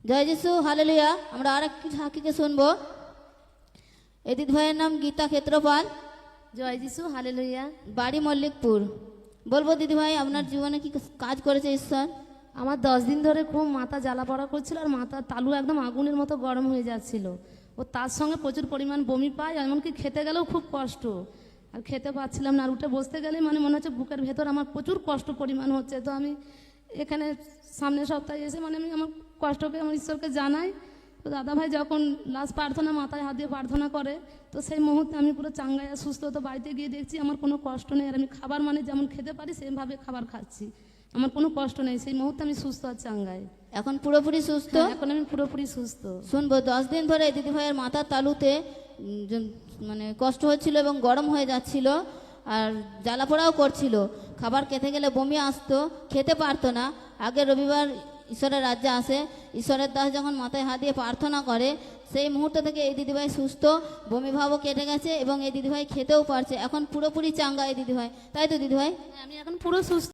জয় যিশু, হালেলুয়া। আমরা আর এক সাক্ষীকে শুনবো। এই দিদি ভাইয়ের নাম গীতা ক্ষেত্রপাল, জয় যিশু, হালেলুয়া। বাড়ি মল্লিকপুর। বলবো দিদি ভাই, আপনার জীবনে কি কাজ করেছে ঈশ্বর? আমার 10 দিন ধরে খুব মাথা জ্বালা পড়া করছিল, আর মাথার তালু একদম আগুনের মতো গরম হয়ে যাচ্ছিল। ও তার সঙ্গে প্রচুর পরিমাণ বমি পায়, এমনকি খেতে গেলেও খুব কষ্ট, আর খেতে পাচ্ছিলাম না। আর উঠে বসতে গেলেই মানে মনে হচ্ছে বুকের ভেতর আমার প্রচুর কষ্ট পরিমাণ হচ্ছে। তো আমি এখানে সামনের সপ্তাহে এসে মানে আমি আমার কষ্টকে আমার ঈশ্বরকে জানাই। তো দাদা ভাই যখন লাস্ট প্রার্থনা মাথায় হাত দিয়ে প্রার্থনা করে, তো সেই মুহূর্তে আমি পুরো চাঙ্গায় আর সুস্থ। তো বাড়িতে গিয়ে দেখছি আমার কোনো কষ্ট নেই, আর আমি খাবার মানে যেমন খেতে পারি সেভাবে খাবার খাচ্ছি, আমার কোনো কষ্ট নেই। সেই মুহূর্তে আমি সুস্থ আর চাঙ্গায়। এখন পুরোপুরি সুস্থ? এখন আমি পুরোপুরি সুস্থ। শুনবো 10 দিন ধরে এই দিদি ভাইয়ের মাথার তালুতে মানে কষ্ট হচ্ছিল এবং গরম হয়ে যাচ্ছিল, আর জ্বালাপোড়াও করছিল। খাবার খেতে গেলে বমি আসতো, খেতে পারতো না। আগে রবিবার ঈশ্বরের রাজ্যে আসে, ঈশ্বরের দাস যখন মাথায় হাত দিয়ে প্রার্থনা করে, সেই মুহূর্ত থেকে এই দিদিভাই সুস্থ, বমি ভাবও কেটে গেছে এবং এই দিদিভাই খেতেও পারছে। এখন পুরোপুরি চাঙ্গা এই দিদিভাই, তাই তো দিদিভাই? আমি এখন পুরো সুস্থ।